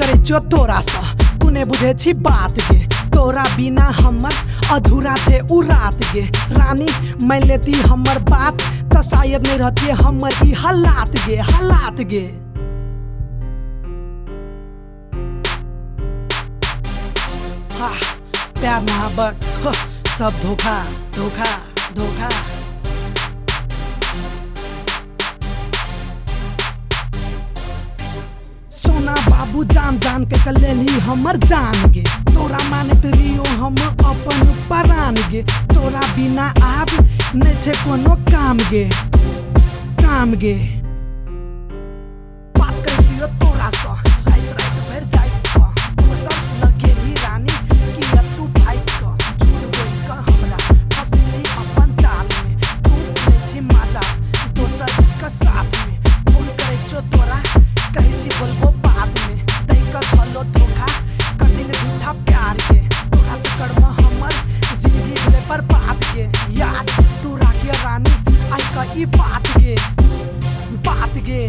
करे जो तोरा सा तूने बुझे छी बात गे। तोरा बिना हमर अधूरा छे उ रात गे। रानी मैं लेती हमर बात तो शायद नहीं रहती हमर ई हालात गे, हालात गे। हाँ, प्यार मोहब्बत सब धोखा धोखा धोखा। सोना बाबू जान जान के कलेली हमर जान गे। तोरा मानत रियो हम अपन परान गे। तोरा बिना आब नहीं छे कोनो काम गे, काम गे। बात कर लियो तोरा सा रात रात भर जाई तो सब लगेली रानी कि तू भाई का झूठ बोल का हमरा फसली अपन जाल में। तू नहीं छी मजा दोसर का साथ में। फोन करे जो तोरा कहे छी बोलबो बाद में। तई का छलो धोखा कठिन झूठा प्यार के। तोरा चक्कर में हमर जिंदगी भेले बर्बाद के। याद तू राखिए रानी आई का ई बात गे, बात गे।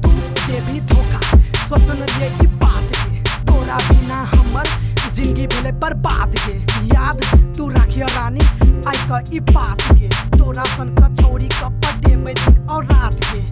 तू दे भी धोखा सोच न लिए ई बात गे। तोरा बिना हमर जिंदगी भेले बर्बाद गे। याद तू राखिए रानी आई का ई बात गे। तोरा सन का छोड़ी का पटे दिन और रात गे।